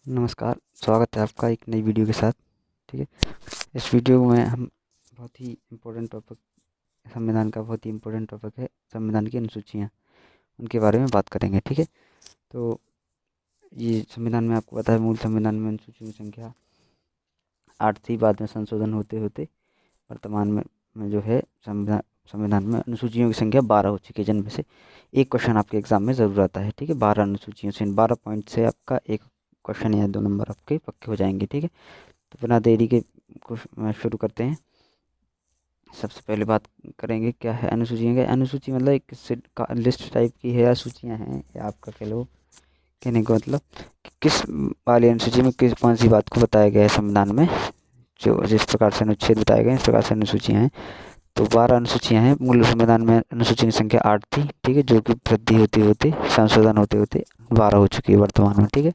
नमस्कार, स्वागत है आपका एक नई वीडियो के साथ। ठीक है, इस वीडियो में हम बहुत ही इम्पोर्टेंट टॉपिक संविधान का बहुत ही इम्पोर्टेंट टॉपिक है संविधान की अनुसूचियाँ, उनके बारे में बात करेंगे। ठीक है, तो ये संविधान में आपको पता है मूल संविधान में अनुसूचियों की संख्या 8 थी। बाद में संशोधन होते होते वर्तमान में जो है संविधान संविधान में अनुसूचियों की संख्या 12 हो चुकी है, जिनमें से एक क्वेश्चन आपके एग्जाम में ज़रूर आता है। ठीक है, 12 अनुसूचियों से 12 पॉइंट से आपका एक क्वेश्चन या 2 नंबर आपके पक्के हो जाएंगे। ठीक है, तो बिना देरी के शुरू करते हैं। सबसे पहले बात करेंगे क्या है अनुसूचियाँ। क्या अनुसूची मतलब एक लिस्ट टाइप की है या सूचियाँ हैं, या आपका कह लो कहने का मतलब कि किस वाली अनुसूची में किस कौन सी बात को बताया गया है संविधान में। जो जिस प्रकार से अनुच्छेद बताए गए हैं इस प्रकार से अनुसूचियाँ हैं। तो 12 अनुसूचियाँ हैं। मूल संविधान में अनुसूची की संख्या 8 थी। ठीक है, जो कि वृद्धि होते होते संशोधन होते होते 12 हो चुकी है वर्तमान में। ठीक है,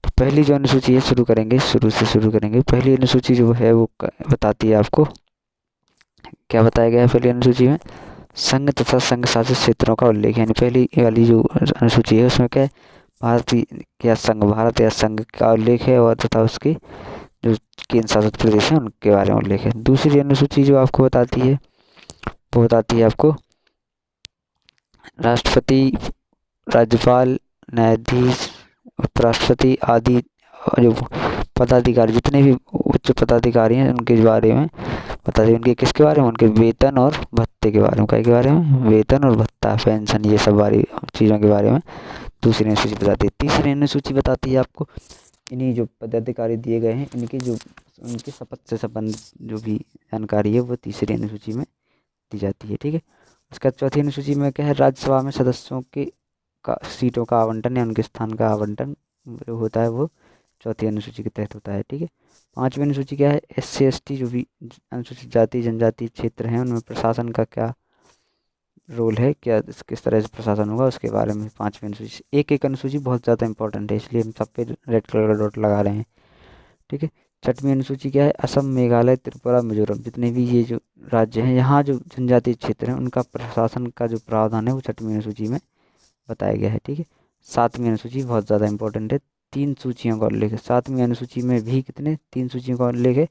तो पहली जो अनुसूची है शुरू करेंगे, शुरू से शुरू करेंगे। पहली अनुसूची जो है वो बताती है आपको क्या बताया गया है पहली अनुसूची में। संघ तथा संघ शासित क्षेत्रों का उल्लेख है। यानी पहली वाली जो अनुसूची है उसमें क्या है, भारत या संघ का उल्लेख है, और तथा उसके जो केंद्र शासित प्रदेश हैं उनके बारे में उल्लेख है। दूसरी अनुसूची जो आपको बताती है वो बताती है आपको राष्ट्रपति, राज्यपाल, न्यायाधीश, उपराष्ट्रपति आदि जो पदाधिकारी, जितने भी उच्च पदाधिकारी हैं उनके बारे में बता दें। उनके किसके बारे में, उनके वेतन और भत्ते के बारे में। क्या के बारे में, वेतन और भत्ता, पेंशन, ये सब बारी चीज़ों के बारे में दूसरी अनुसूची बताती है। तीसरी अनुसूची बताती है आपको इन्हीं जो पदाधिकारी दिए गए हैं इनकी जो उनके शपथ से संबंधित जो भी जानकारी है वो तीसरी अनुसूची में दी जाती है। ठीक है, उसके बाद चौथी अनुसूची में क्या है, राज्यसभा में सदस्यों के का सीटों का आवंटन या उनके स्थान का आवंटन जो होता है वो चौथी अनुसूची के तहत होता है। ठीक है, पांचवी अनुसूची क्या है, SC ST जो भी अनुसूचित जाति जनजाति क्षेत्र हैं उनमें प्रशासन का क्या रोल है, क्या किस तरह से प्रशासन होगा, उसके बारे में पांचवी अनुसूची। एक एक अनुसूची बहुत ज़्यादा इंपॉर्टेंट है, इसलिए हम सब पे रेड कलर का डॉट लगा रहे हैं। ठीक है, छठवीं अनुसूची क्या है, असम, मेघालय, त्रिपुरा, मिजोरम, जितने भी ये जो राज्य हैं यहाँ जो जनजातीय क्षेत्र हैं उनका प्रशासन का जो प्रावधान है वो छठवीं अनुसूची में बताया गया है। ठीक है, सातवीं अनुसूची बहुत ज़्यादा इंपॉर्टेंट है। 3 सूचियों का उल्लेख है सातवीं अनुसूची में भी। कितने, 3 सूचियों का उल्लेख है,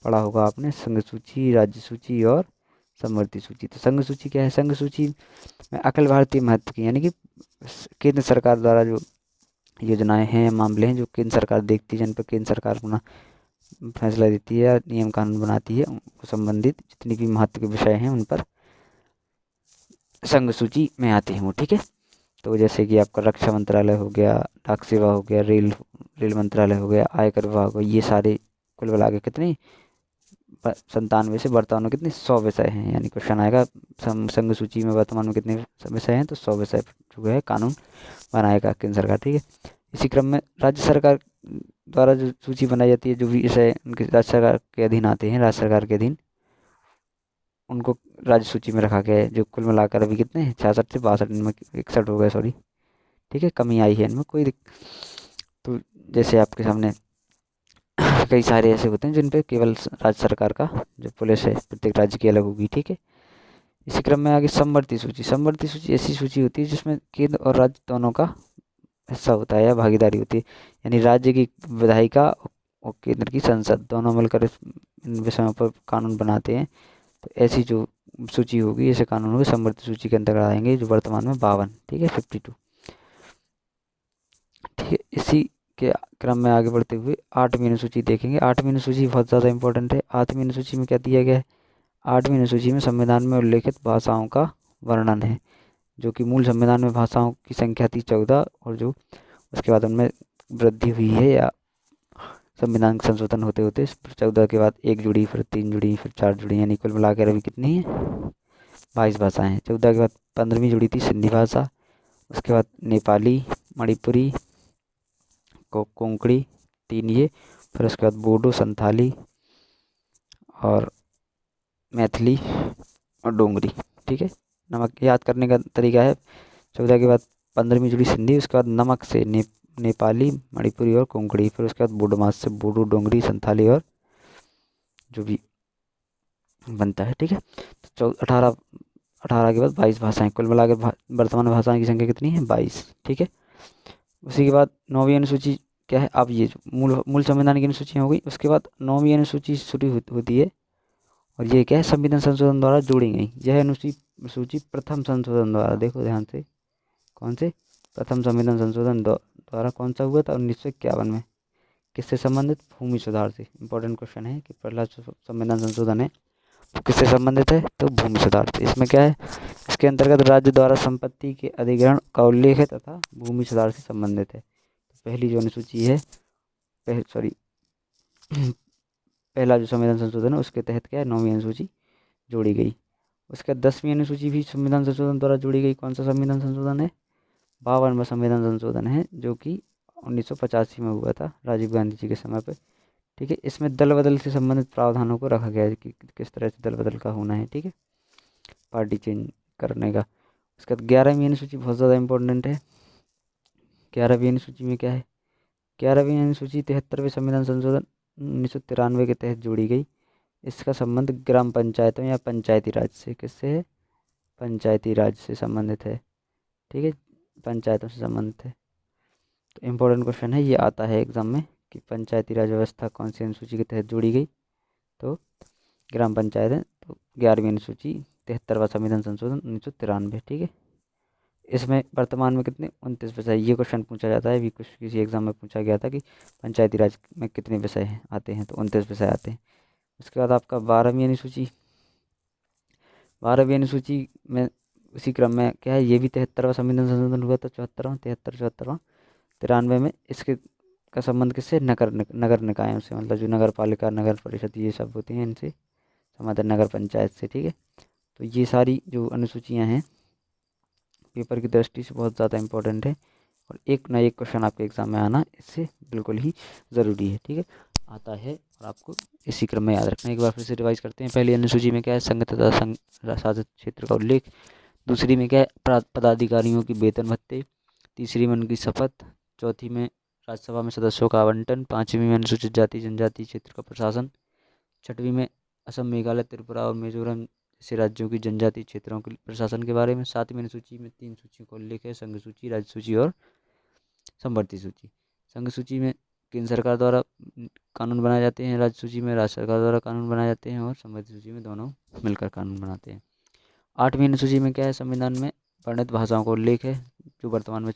पढ़ा होगा आपने, संघ सूची, राज्य सूची और समवर्ती सूची। तो संघ सूची क्या है, संघ सूची में अखिल भारतीय महत्व की, यानी कि केंद्र सरकार द्वारा जो योजनाएं हैं, मामले हैं जो केंद्र सरकार देखती है, जिन पर केंद्र सरकार अपना फैसला देती है या नियम कानून बनाती है, उनको संबंधित जितनी भी महत्व के विषय हैं उन पर संघ सूची में आते हैं वो। ठीक है, तो जैसे कि आपका रक्षा मंत्रालय हो गया, डाक सेवा हो गया, रेल मंत्रालय हो गया, आयकर विभाग हो, ये सारे कुल मिला के कितने 97 से वर्तमान में कितने 100 विषय हैं। यानी क्वेश्चन आएगा संघ सूची में वर्तमान में कितने विषय हैं, तो 100 विषय जो है कानून बनाएगा केंद्र सरकार। ठीक है, इसी क्रम में राज्य सरकार द्वारा जो सूची बनाई जाती है, जो भी विषय उनके राज्य सरकार के अधीन आते हैं, राज्य सरकार के अधीन, उनको राज्य सूची में रखा गया है। जो कुल मिलाकर अभी कितने हैं, 66 से 62 में 61 हो गए, सॉरी। ठीक है, कमी आई है इनमें, कोई तो जैसे आपके सामने कई सारे ऐसे होते हैं जिन पे केवल राज्य सरकार का जो पुलिस है प्रत्येक राज्य की अलग होगी। ठीक है, इसी क्रम में आगे समवर्ती सूची। समवर्ती सूची ऐसी सूची होती है जिसमें केंद्र और राज्य दोनों का हिस्सा होता है या भागीदारी होती है। यानी राज्य की विधायिका और केंद्र की संसद दोनों मिलकर इन विषयों पर कानून बनाते हैं। तो ऐसी जो सूची होगी, ऐसे कानून होगी समवर्ती सूची के अंतर्गत आएंगे, जो वर्तमान में 52। ठीक है, 52। ठीक है, इसी के क्रम में आगे बढ़ते हुए 8वीं अनुसूची देखेंगे। 8वीं अनुसूची बहुत ज़्यादा इंपॉर्टेंट है। 8वीं अनुसूची में क्या दिया गया है, 8वीं अनुसूची में संविधान में उल्लेखित भाषाओं का वर्णन है। जो कि मूल संविधान में भाषाओं की संख्या थी 14, और जो उसके बाद उनमें वृद्धि हुई है या संविधान का संशोधन होते होते 14 के बाद 1 जुड़ी, फिर 3 जुड़ी, फिर 4 जुड़ी, यानी कुल मिलाकर अभी कितनी है, 22 भाषाएं हैं। 14 के बाद 15वीं जुड़ी थी सिंधी भाषा, उसके बाद नेपाली, मणिपुरी, कोंकणी, 3 ये, फिर उसके बाद बोडो, संथाली और मैथिली और डोंगरी। ठीक है, नमक याद करने का तरीका है, 14 के बाद 15वीं जुड़ी सिंधी, उसके बाद नमक से नेपाली, मणिपुरी और कोंकणी, फिर उसके बाद बोडोमास से बोडो, डोंगरी, संथाली और जो भी बनता है। ठीक है, तो 18 के बाद 22 भाषाएं, कुल मिलाकर वर्तमान भाषाओं की संख्या कितनी है, 22। ठीक है, उसी के बाद 9वीं अनुसूची क्या है, अब ये जो मूल मूल संविधान की अनुसूची हो गई, उसके बाद 9वीं अनुसूची शुरू होती है, और ये क्या है, संविधान संशोधन द्वारा जोड़ी गई। यह अनुसूची प्रथम संशोधन द्वारा, देखो ध्यान से, कौन से, प्रथम संविधान संशोधन द्वारा कौन सा हुआ था, 1951 में। किससे संबंधित, भूमि सुधार से। इंपॉर्टेंट क्वेश्चन है कि पहला जो संविधान संशोधन है वो किससे संबंधित है, तो भूमि सुधार से। इसमें क्या है, इसके अंतर्गत राज्य द्वारा संपत्ति के अधिग्रहण का उल्लेख है तथा भूमि सुधार से संबंधित है। तो पहली जो अनुसूची है, सॉरी पहला जो संविधान संशोधन है उसके तहत क्या है, 9वीं अनुसूची जोड़ी गई। उसके बाद 10वीं अनुसूची भी संविधान संशोधन द्वारा जोड़ी गई। कौन सा संविधान संशोधन है, 52वां संविधान संशोधन है, जो कि 1985 में हुआ था, राजीव गांधी जी के समय पे। ठीक है, इसमें दल बदल से संबंधित प्रावधानों को रखा गया है कि किस तरह से दल बदल का होना है। ठीक है, पार्टी चेंज करने का। उसके बाद 11वीं अनुसूची बहुत ज़्यादा इंपॉर्टेंट है। 11वीं अनुसूची में क्या है, 11वीं अनुसूची 73वें संविधान संशोधन 1993 के तहत जोड़ी गई। इसका संबंध ग्राम पंचायतों या पंचायती राज से, किससे है, पंचायती राज से संबंधित है। ठीक है, पंचायतों से संबंधित है। तो इम्पोर्टेंट क्वेश्चन है, ये आता है एग्जाम में कि पंचायती राज व्यवस्था कौन सी अनुसूची के तहत जोड़ी गई, तो ग्राम पंचायत है। तो 11वीं अनुसूची 73वां संविधान संशोधन 1993। ठीक है, इसमें वर्तमान में कितने, 29 विषय। ये क्वेश्चन पूछा जाता है, भी कुछ किसी एग्जाम में पूछा गया था कि पंचायती राज में कितने विषय हैं आते हैं, तो 29 विषय आते हैं। उसके बाद आपका 12वीं अनुसूची, 12वीं अनुसूची में उसी क्रम में क्या है, ये भी 73वां संविधान संशोधन हुआ था, 74वां 93 में। इसके का संबंध किससे, नगर निकायों से, मतलब जो नगर पालिका, नगर परिषद ये सब होती हैं, इनसे संबंधित, नगर पंचायत से। ठीक है, तो ये सारी जो अनुसूचियाँ हैं पेपर की दृष्टि से बहुत ज़्यादा इंपॉर्टेंट है, और एक ना एक क्वेश्चन आपके एग्जाम में आना इससे बिल्कुल ही ज़रूरी है। ठीक है, आता है, और आपको इसी क्रम में याद रखना है। एक बार फिर से रिवाइज करते हैं। पहली अनुसूची में क्या है, संघ तथा संघ शासित क्षेत्र का उल्लेख। दूसरी में क्या है, पदाधिकारियों की वेतन भत्ते। तीसरी में उनकी शपथ। चौथी में राज्यसभा में सदस्यों का आवंटन। 5वीं में अनुसूचित जाति जनजाति क्षेत्र का प्रशासन। 6वीं में असम, मेघालय, त्रिपुरा और मिजोरम जैसे राज्यों की जनजातीय क्षेत्रों के प्रशासन के बारे में। 7वीं अनुसूची में 3 सूचियों का उल्लेख है, संघ सूची, राज्य सूची और समवर्ती सूची। संघ सूची में केंद्र सरकार द्वारा कानून बनाए जाते हैं, राज्य सूची में राज्य सरकार द्वारा कानून बनाए जाते हैं, और समवर्ती सूची में दोनों मिलकर कानून बनाते हैं। 8वीं अनुसूची में क्या है, संविधान में वर्णित भाषाओं का उल्लेख है, जो वर्तमान में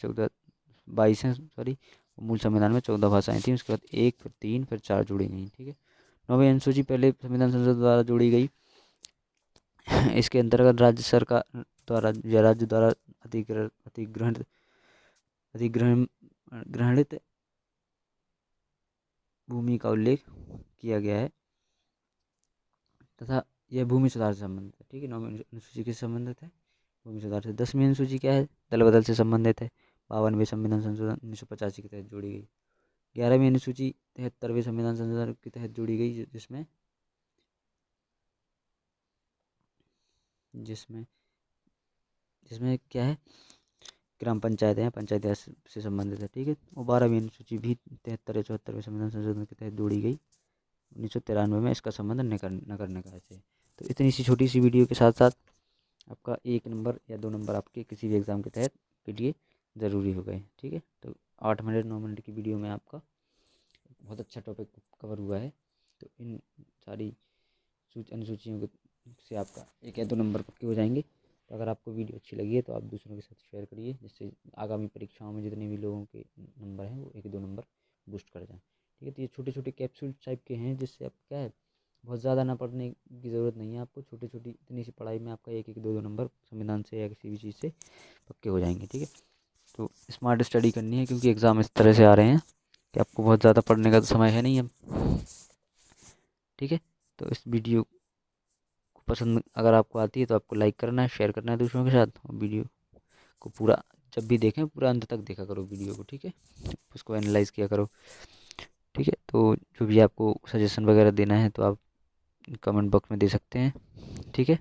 22 हैं, सॉरी, मूल संविधान में 14 भाषाएं थी। उसके बाद 1, फिर 3, फिर 4 जोड़ी गई। ठीक है, 9वीं अनुसूची पहले संविधान संसद द्वारा जोड़ी गई। इसके अंतर्गत राज्य सरकार द्वारा या राज्य द्वारा अधिग्रहणित भूमि का उल्लेख किया गया है तथा यह भूमि सुधार से संबंधित है। ठीक है, 9वीं अनुसूची किससे संबंधित है, भूमि सुधार से। 10वीं अनुसूची क्या है, दल बदल से संबंधित है। 52वें संविधान संशोधन 1985 के तहत जोड़ी गई। 11वीं अनुसूची 73वें संविधान संशोधन के तहत जोड़ी गई, जिसमें जिसमें जिसमें क्या है, ग्राम पंचायत है, पंचायत राज से संबंधित है। ठीक है, और 12वीं अनुसूची भी 73 74वें संविधान संशोधन के तहत जोड़ी गई 1993 में। इसका संबंध नगर निकाय से। तो इतनी सी छोटी सी वीडियो के साथ साथ आपका 1 नंबर या 2 नंबर आपके किसी भी एग्ज़ाम के तहत के लिए ज़रूरी हो गए। ठीक है, तो 8 मिनट 9 मिनट की वीडियो में आपका बहुत अच्छा टॉपिक कवर हुआ है। तो इन सारी अनुसूचियों से आपका 1 या 2 नंबर पक्के हो जाएंगे। तो अगर आपको वीडियो अच्छी लगी है तो आप दूसरों के साथ शेयर करिए, जिससे आगामी परीक्षाओं में जितने भी लोगों के नंबर हैं वो 1-2 नंबर बूस्ट कर जाएँ। ठीक है, तो ये छोटे छोटे कैप्सूल टाइप के हैं, जिससे आप क्या है, बहुत ज़्यादा ना पढ़ने की ज़रूरत नहीं है आपको। छोटी छोटी इतनी सी पढ़ाई में आपका 1-1 2-2 नंबर संविधान से या किसी भी चीज़ से पक्के हो जाएंगे। ठीक है, तो स्मार्ट स्टडी करनी है, क्योंकि एग्ज़ाम इस तरह से आ रहे हैं कि आपको बहुत ज़्यादा पढ़ने का तो समय है नहीं अब। ठीक है, तो इस वीडियो को पसंद अगर आपको आती है तो आपको लाइक करना है, शेयर करना है दूसरों के साथ, और वीडियो को पूरा जब भी देखें पूरा अंत तक देखा करो वीडियो को। ठीक है, उसको एनालाइज किया करो। ठीक है, तो जो भी आपको सजेशन वगैरह देना है तो आप कमेंट बॉक्स में दे सकते हैं। ठीक है,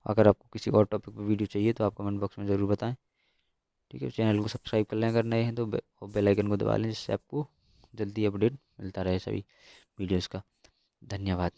अगर आपको किसी और टॉपिक पर वीडियो चाहिए तो आप कमेंट बॉक्स में ज़रूर बताएं। ठीक है, चैनल को सब्सक्राइब कर लें अगर नए हैं तो, और बेल आइकन को दबा लें, जिससे आपको जल्दी अपडेट मिलता रहे सभी वीडियोज़ का। धन्यवाद।